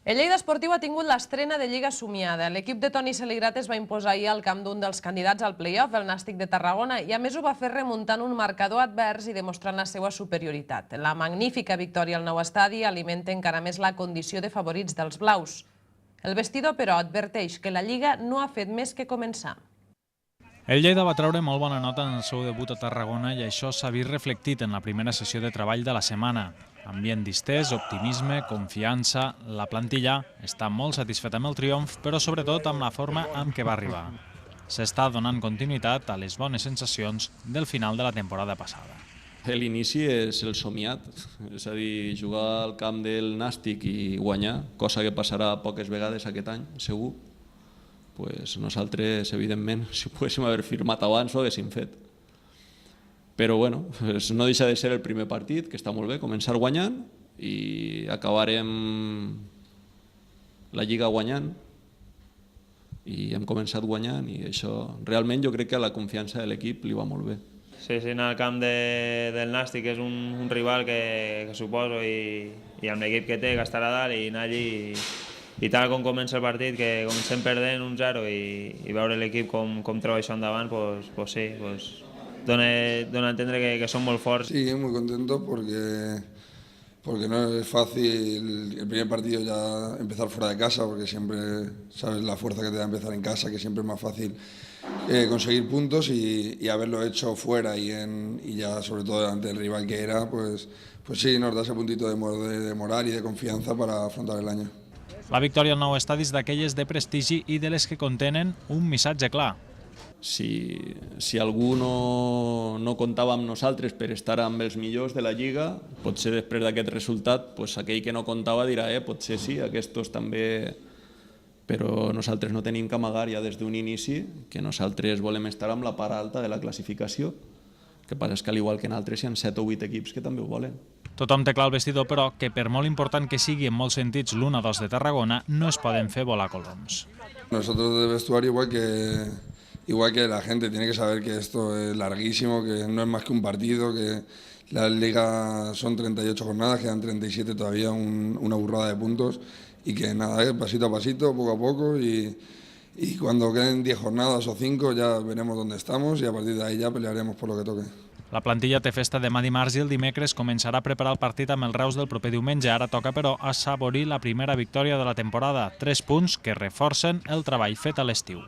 El Lleida Esportiu ha tingut l'estrena de Lliga somiada. L'equip de Toni Saligrat es va imposar ahir al camp d'un dels candidats al play-off, el Nàstic de Tarragona, i a més ho va fer remuntant un marcador advers i demostrant la seva superioritat. La magnífica victòria al nou estadi alimenta encara més la condició de favorits dels blaus. El vestidor, però, adverteix que la Lliga no ha fet més que començar. El Lleida va treure molt bona nota en el seu debut a Tarragona i això s'ha vist reflectit en la primera sessió de treball de la setmana. Ambient distès, optimisme, confiança. La plantilla està molt satisfeta amb el triomf, però sobretot amb la forma amb què va arribar. S'està donant continuïtat a les bones sensacions del final de la temporada passada. L'inici és el somiat, és a dir, jugar al camp del Nàstic i guanyar, cosa que passarà poques vegades aquest any, segur. Pues nosaltres, evidentment, si ho poguéssim haver firmat abans, ho haguéssim fet. Però bueno, no deixa de ser el primer partit, que està molt bé, començar guanyant i acabarem la Lliga guanyant i hem començat guanyant i això realment jo crec que a la confiança de l'equip li va molt bé. Sí, anar al camp del Nàstic és un rival que suposo i amb l'equip que té que estarà dalt i anar allí i tal com comença el partit, que comencem perdent 1-0 i veure l'equip com troba això endavant, pues sí, dona a entender que son muy fuertes. Sí, muy contento porque no es fácil el primer partido ya empezar fuera de casa, porque siempre sabes la fuerza que te da empezar en casa, que siempre es más fácil conseguir puntos y haberlo hecho fuera y ya sobre todo delante del rival que era, pues sí, nos da ese puntito de moral y de confianza para afrontar el año. La victòria al nou estadi és d'aquelles de prestigi i de les que contenen un missatge clar. Si algú no comptava amb nosaltres per estar amb els millors de la Lliga, potser després d'aquest resultat, aquell que no comptava dirà potser sí, aquests també, però nosaltres no tenim que amagar ja des d'un inici que nosaltres volem estar amb la part alta de la classificació. El que passa és que, al igual que en altres, hi ha 7 o 8 equips que també ho volen. Tothom té clar al vestidor, però, que per molt important que sigui en molts sentits l'1-2 de Tarragona, no es poden fer volar coloms. Nosotros de vestuario igual que la gente tiene que saber que esto es larguísimo, que no es más que un partido, que la Liga son 38 jornadas, quedan 37 todavía, una burrada de puntos y que nada, pasito a pasito, poco a poco y cuando queden 10 jornadas o 5 ya veremos dónde estamos y a partir de ahí ya pelearemos por lo que toque. La plantilla té festa demà dimarts i el dimecres començarà a preparar el partit amb el Reus del proper diumenge. Ara toca, però, assaborir la primera victòria de la temporada. 3 punts que reforcen el treball fet a l'estiu.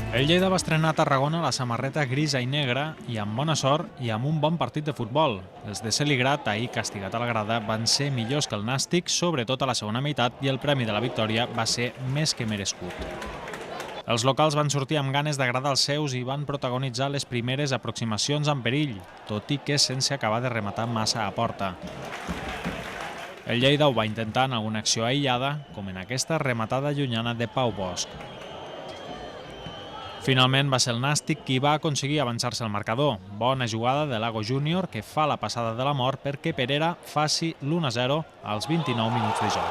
El Lleida va estrenar a Tarragona la samarreta grisa i negra i amb bona sort i amb un bon partit de futbol. Els de Saligrat, ahir castigat a la grada, van ser millors que el Nàstic, sobretot a la segona meitat, i el premi de la victòria va ser més que merescut. Els locals van sortir amb ganes d'agradar els seus i van protagonitzar les primeres aproximacions amb perill, tot i que sense acabar de rematar massa a porta. El Lleida ho va intentar en alguna acció aïllada, com en aquesta rematada llunyana de Pau Bosch. Finalment va ser el Nàstic qui va aconseguir avançar-se al marcador. Bona jugada de Lago Júnior que fa la passada de la mort perquè Perera faci l'1-0 als 29 minuts de joc.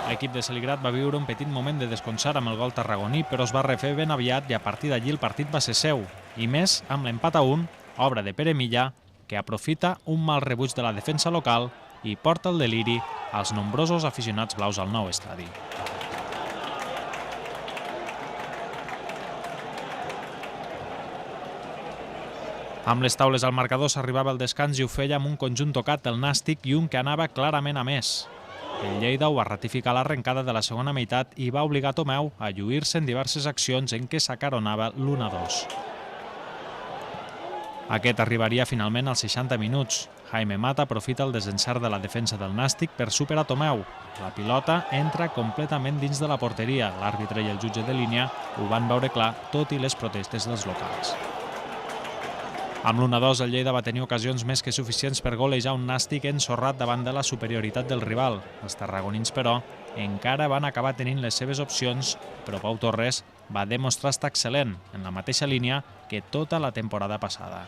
L'equip de Saligrat va viure un petit moment de desconcert amb el gol tarragoní, però es va refer ben aviat i a partir d'allí el partit va ser seu. I més amb l'empat a 1, obra de Pere Milla, que aprofita un mal rebuig de la defensa local i porta el deliri als nombrosos aficionats blaus al nou estadi. Amb les taules al marcador s'arribava al descans i ho feia amb un conjunt tocat del Nàstic i un que anava clarament a més. El Lleida ho va ratificar a l'arrencada de la segona meitat i va obligar Tomeu a lluir-se en diverses accions en què s'acaronava l'1-2. Aquest arribaria finalment als 60 minuts. Jaime Mata aprofita el desencert de la defensa del Nàstic per superar Tomeu. La pilota entra completament dins de la porteria. L'àrbitre i el jutge de línia ho van veure clar, tot i les protestes dels locals. Amb l'1-2 el Lleida va tenir ocasions més que suficients per golejar un Nàstic ensorrat davant de la superioritat del rival. Els tarragonins, però, encara van acabar tenint les seves opcions, però Pau Torres va demostrar estar excel·lent, en la mateixa línia que tota la temporada passada.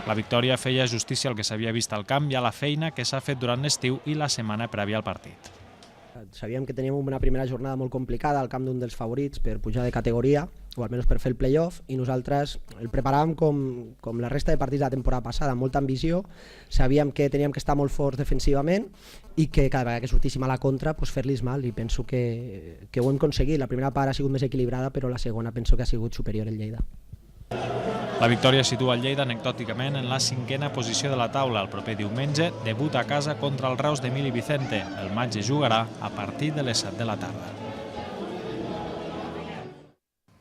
La victòria feia justícia al que s'havia vist al camp i a la feina que s'ha fet durant l'estiu i la setmana prèvia al partit. Sabíem que teníem una primera jornada molt complicada al camp d'un dels favorits per pujar de categoria, o almenys per fer el playoff, i nosaltres el preparàvem com la resta de partits de la temporada passada, amb molta ambició. Sabíem que teníem que estar molt forts defensivament i que cada vegada que sortíssim a la contra fer-los mal, i penso que ho hem aconseguit. La primera part ha sigut més equilibrada, però la segona penso que ha sigut superior el Lleida. La victòria situa el Lleida anecdòticament en la 5a posició de la taula. El proper diumenge debuta a casa contra el Reus d'Emili Vicente. El match es jugarà a partir de les 7 de la tarda.